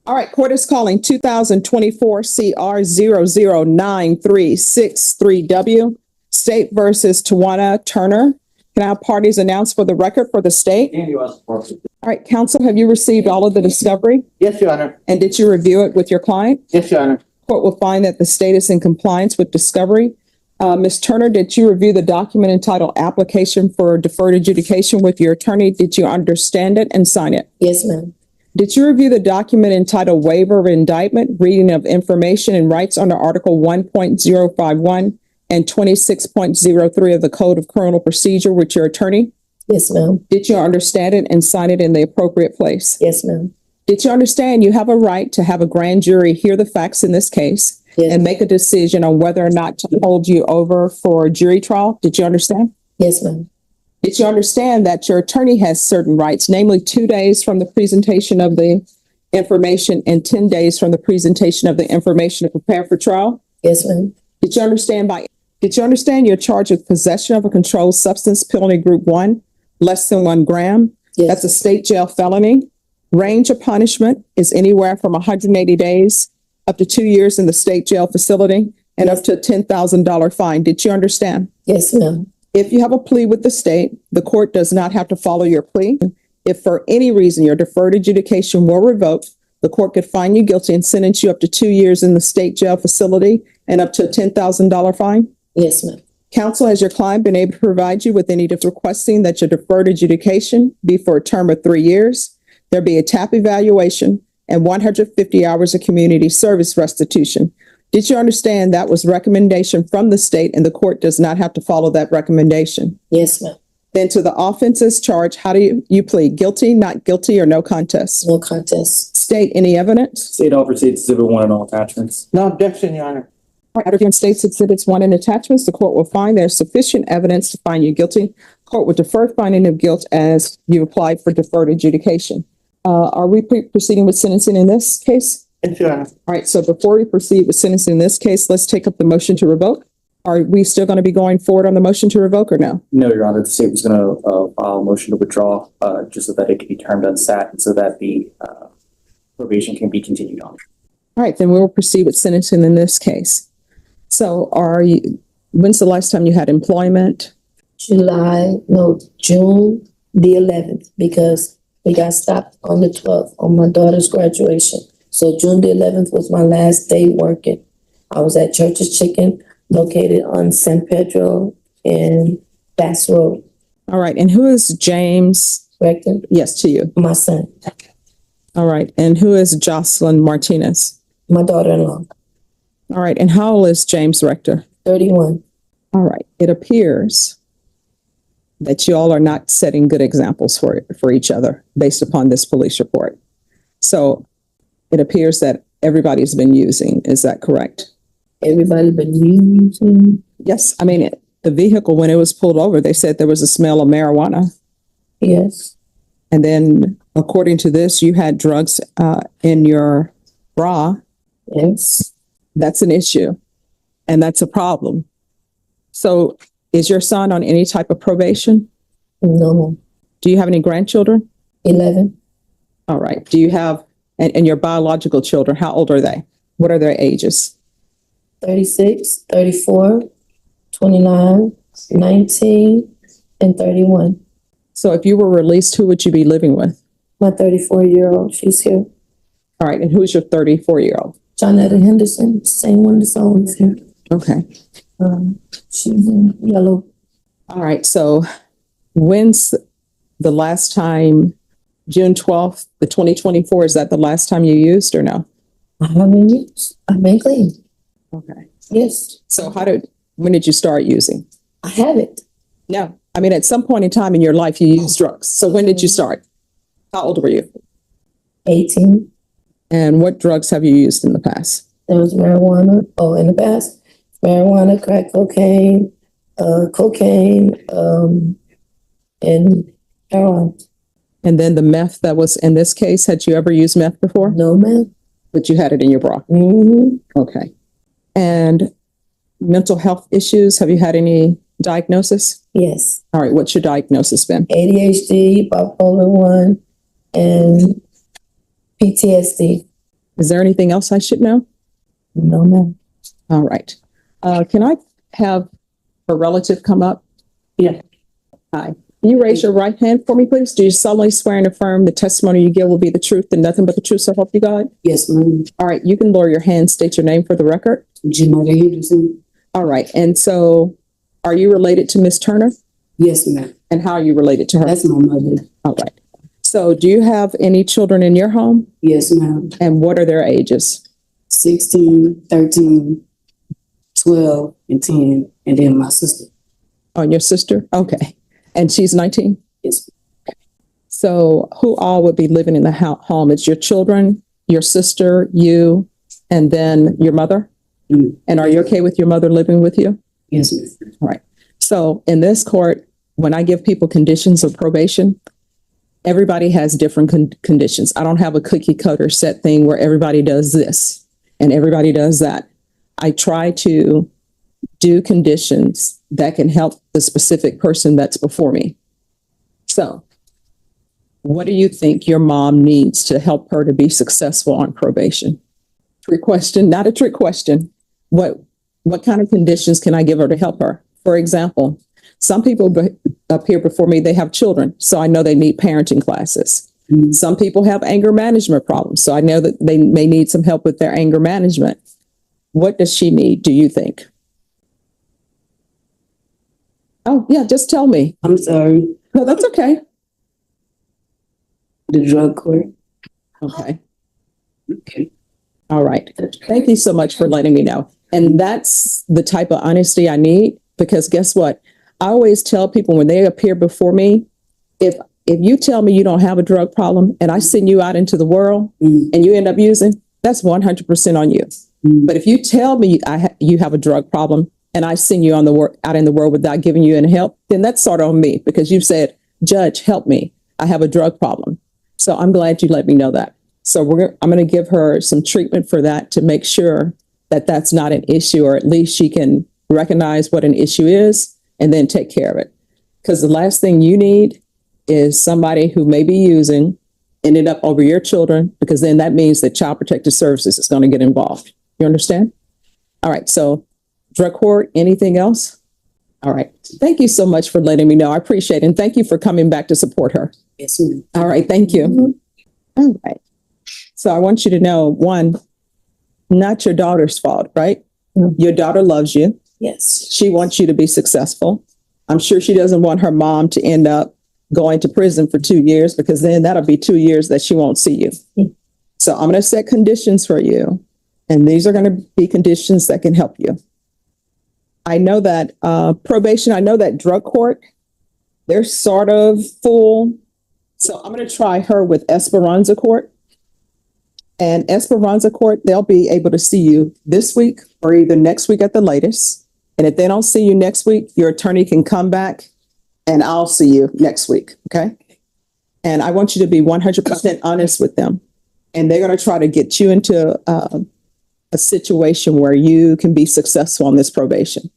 All right, court is calling 2024 CR 009363W, State versus Towanna Turner. Can I have parties announced for the record for the state? All right, counsel, have you received all of the discovery? Yes, Your Honor. And did you review it with your client? Yes, Your Honor. Court will find that the state is in compliance with discovery. Ms. Turner, did you review the document entitled Application for Deferred Adjudication with your attorney? Did you understand it and sign it? Yes, ma'am. Did you review the document entitled Waiver of Indictment, Reading of Information and Rights under Article 1.051 and 26.03 of the Code of Criminal Procedure with your attorney? Yes, ma'am. Did you understand it and sign it in the appropriate place? Yes, ma'am. Did you understand you have a right to have a grand jury hear the facts in this case Yes. and make a decision on whether or not to hold you over for a jury trial? Did you understand? Yes, ma'am. Did you understand that your attorney has certain rights, namely 2 days from the presentation of the information and 10 days from the presentation of the information to prepare for trial? Yes, ma'am. Did you understand you're charged with possession of a controlled substance, penalty group 1, less than 1 gram? Yes. That's a state jail felony. Range of punishment is anywhere from 180 days up to 2 years in the state jail facility and up to a $10,000 fine. Did you understand? Yes, ma'am. If you have a plea with the state, the court does not have to follow your plea. If for any reason your deferred adjudication were revoked, the court could find you guilty and sentence you up to 2 years in the state jail facility and up to a $10,000 fine. Yes, ma'am. Counsel, has your client been able to provide you with any requesting that your deferred adjudication be for a term of 3 years? There be a TAP evaluation and 150 hours of community service restitution. Did you understand that was recommendation from the state and the court does not have to follow that recommendation? Yes, ma'am. Then to the offenses charged, how do you plead? Guilty, not guilty, or no contest? No contest. State any evidence? State oversees Exhibit 1 and all attachments. No objection, Your Honor. Out of your state's exhibits 1 and attachments, the court will find there's sufficient evidence to find you guilty. Court will defer finding of guilt as you applied for deferred adjudication. Are we proceeding with sentencing in this case? Yes, Your Honor. All right, so before we proceed with sentencing in this case, let's take up the motion to revoke. Are we still going to be going forward on the motion to revoke or no? No, Your Honor, the state was going to file a motion to withdraw just so that it can be termed unsat and so that the probation can be continued on. All right, then we'll proceed with sentencing in this case. So when's the last time you had employment? June the 11th, because we got stopped on the 12th on my daughter's graduation. So June the 11th was my last day working. I was at Church's Chicken, located on San Pedro and Bass Road. All right, and who is James? Rector, Yes, to you. my son, All right, and who is Jocelyn Martinez? my daughter-in-law, All right, and how old is James Rector? 31. All right, it appears that you all are not setting good examples for each other based upon this police report. So it appears that everybody's been using. Is that correct? Everybody been using. Yes, I mean, the vehicle, when it was pulled over, they said there was a smell of marijuana. Yes. And then according to this, you had drugs in your bra. Yes. That's an issue and that's a problem. So is your son on any type of probation? No. Do you have any grandchildren? 11. All right. Do you have, and your biological children, how old are they? What are their ages? 36, 34, 29, 19, and 31. So if you were released, who would you be living with? My 34-year-old, she's here. All right. And who's your 34-year-old? Johnetta Henderson, same one that's always here. Okay. She's in yellow. All right. So when's the last time, June 12th, the 2024, is that the last time you used or no? I haven't used. I've been clean. Okay. Yes. So when did you start using? I have it. No. I mean, at some point in time in your life, you used drugs. So when did you start? How old were you? 18. And what drugs have you used in the past? There was marijuana. Oh, in the past, marijuana, crack cocaine, and heroin. And then the meth that was in this case, had you ever used meth before? No, ma'am. But you had it in your bra? Mm-hmm. Okay. And mental health issues, have you had any diagnosis? Yes. All right. What's your diagnosis been? ADHD, bipolar 1, and PTSD. Is there anything else I should know? No, ma'am. All right. Can I have a relative come up? Yeah. Hi. Can you raise your right hand for me, please? Do you solemnly swear and affirm the testimony you give will be the truth and nothing but the truth, so help you God? Yes, ma'am. All right. You can lower your hand, state your name for the record. Jamada Henderson. All right. And so are you related to Miss Turner? Yes, ma'am. And how are you related to her? That's my mother. All right. So do you have any children in your home? Yes, ma'am. And what are their ages? 16, 13, 12, and 10. And then my sister. Oh, your sister? Okay. And she's 19? Yes. So who all would be living in the home? It's your children, your sister, you, and then your mother? Mm. And are you okay with your mother living with you? Yes, ma'am. All right. So in this court, when I give people conditions of probation, everybody has different conditions. I don't have a cookie cutter set thing where everybody does this and everybody does that. I try to do conditions that can help the specific person that's before me. So what do you think your mom needs to help her to be successful on probation? Trick question, not a trick question. What kind of conditions can I give her to help her? For example, some people up here before me, they have children, so I know they need parenting classes. Mm. Some people have anger management problems, so I know that they may need some help with their anger management. What does she need, do you think? Oh, yeah, just tell me. I'm sorry. No, that's okay. The drug court. Okay. Okay. All right. Thank you so much for letting me know. And that's the type of honesty I need, because guess what? I always tell people when they appear before me, if you tell me you don't have a drug problem and I send you out into the world Mm. and you end up using, that's 100% on you. Mm. But if you tell me you have a drug problem and I send you on out in the world without giving you any help, then that's sort of on me, because you've said, Judge, help me. I have a drug problem. So I'm glad you let me know that. So I'm going to give her some treatment for that to make sure that that's not an issue, or at least she can recognize what an issue is and then take care of it. Because the last thing you need is somebody who may be using ended up over your children, because then that means that Child Protective Services is going to get involved. You understand? All right. So drug court, anything else? All right. Thank you so much for letting me know. I appreciate it. And thank you for coming back to support her. Yes, ma'am. All right. Thank you. All right. So I want you to know, one, not your daughter's fault, right? No. Your daughter loves you. Yes. She wants you to be successful. I'm sure she doesn't want her mom to end up going to prison for 2 years, because then that'll be 2 years that she won't see you. Mm. So I'm going to set conditions for you. And these are going to be conditions that can help you. I know that probation, I know that drug court, they're sort of full. So I'm going to try her with Esperanza Court. And Esperanza Court, they'll be able to see you this week or either next week at the latest. And if they don't see you next week, your attorney can come back and I'll see you next week. Okay. And I want you to be 100% honest with them. And they're going to try to get you into a situation where you can be successful on this probation.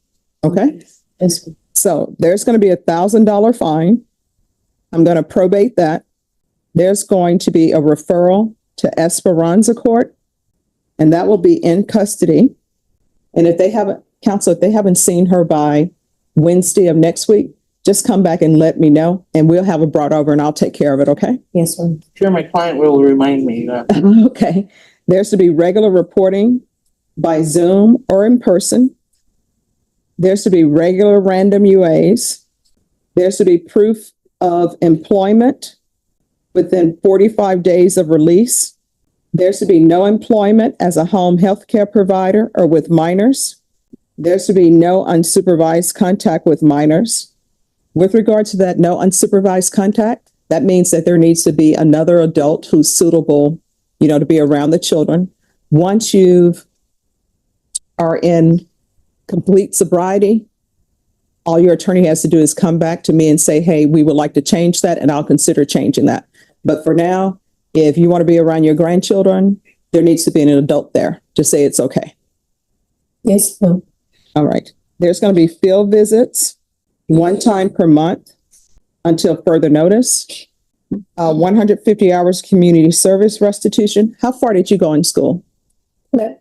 Okay. Yes. So there's going to be $1,000 fine. I'm going to probate that. There's going to be a referral to Esperanza Court, and that will be in custody. And if they haven't seen her by Wednesday of next week, just come back and let me know, and we'll have it brought over and I'll take care of it. Okay. Yes, ma'am. Sure, my client will remind me that. Okay. There's to be regular reporting by Zoom or in person. There's to be regular random UAs. There's to be proof of employment within 45 days of release. There's to be no employment as a home health care provider or with minors. There's to be no unsupervised contact with minors. With regard to that no unsupervised contact, that means that there needs to be another adult who's suitable, to be around the children. Once you are in complete sobriety, all your attorney has to do is come back to me and say, hey, we would like to change that, and I'll consider changing that. But for now, if you want to be around your grandchildren, there needs to be an adult there to say it's okay. Yes, ma'am. All right. There's going to be field visits 1 time per month until further notice. 150 hours community service restitution. How far did you go in school? Okay.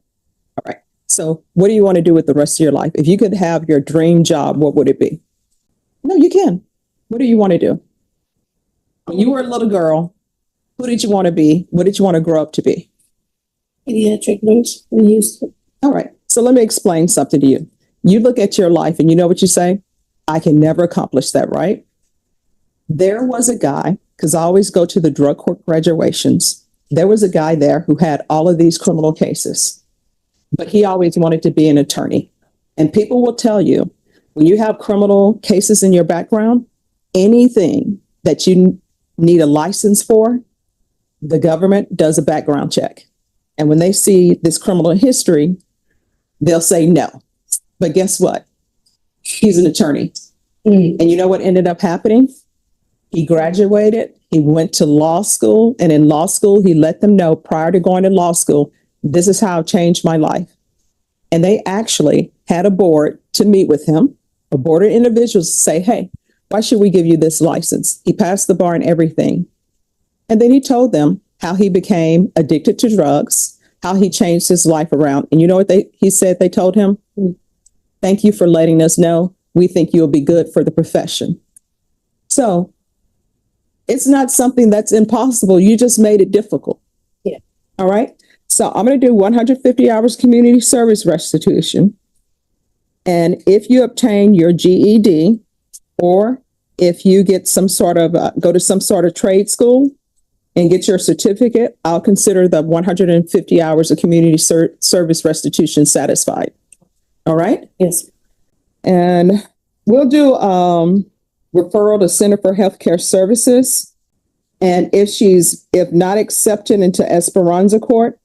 All right. So what do you want to do with the rest of your life? If you could have your dream job, what would it be? No, you can. What do you want to do? When you were a little girl, who did you want to be? What did you want to grow up to be? Pediatric nurse in Houston. All right. So let me explain something to you. You look at your life and you know what you say? I can never accomplish that, right? There was a guy, because I always go to the drug court graduations. There was a guy there who had all of these criminal cases, but he always wanted to be an attorney. And people will tell you, when you have criminal cases in your background, anything that you need a license for, the government does a background check. And when they see this criminal history, they'll say no. But guess what? He's an attorney. And you know what ended up happening? He graduated, he went to law school, and in law school, he let them know prior to going to law school, this is how it changed my life. And they actually had a board to meet with him, a board of individuals to say, hey, why should we give you this license? He passed the bar and everything. And then he told them how he became addicted to drugs, how he changed his life around. And you know what he said they told him? Thank you for letting us know. We think you'll be good for the profession. So it's not something that's impossible. You just made it difficult. Yeah. All right. So I'm going to do 150 hours community service restitution. And if you obtain your GED, or if you get some sort of, go to some sort of trade school and get your certificate, I'll consider the 150 hours of community service restitution satisfied. All right. Yes. And we'll do referral to Center for Healthcare Services. And if not accepted into Esperanza Court,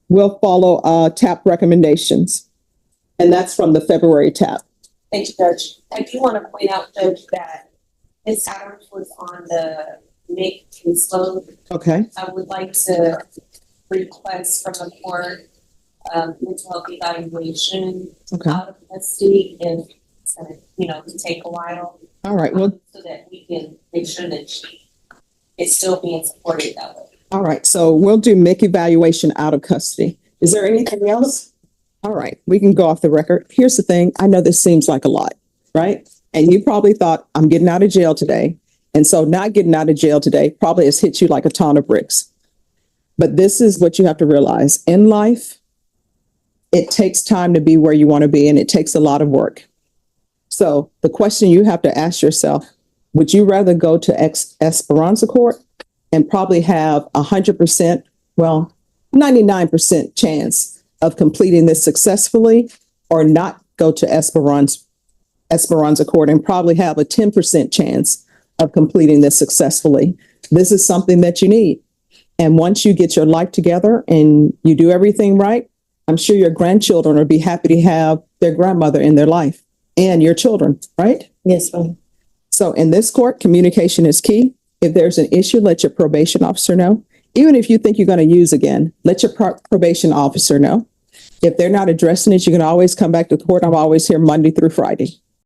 we'll follow TAP recommendations. And that's from the February TAP. Thank you, Judge. I do want to point out, Judge, that Ms. Adams was on the Nick caseload. Okay. I would like to request from the court mental health evaluation Okay. out of custody, and it's gonna, to take a while. All right. Well, so that we can make sure that she is still being supported that way. all right. So we'll do MIC evaluation out of custody. Is there anything else? All right. We can go off the record. Here's the thing. I know this seems like a lot, right? And you probably thought, I'm getting out of jail today. And so not getting out of jail today probably has hit you like a ton of bricks. But this is what you have to realize. In life, it takes time to be where you want to be, and it takes a lot of work. So the question you have to ask yourself, would you rather go to Esperanza Court and probably have 100%, well, 99% chance of completing this successfully, or not go to Esperanza Court and probably have a 10% chance of completing this successfully? This is something that you need. And once you get your life together and you do everything right, I'm sure your grandchildren will be happy to have their grandmother in their life, and your children, right? Yes, ma'am. So in this court, communication is key. If there's an issue, let your probation officer know. Even if you think you're going to use again, let your probation officer know. If they're not addressing it, you can always come back to court. I'm always here Monday through Friday.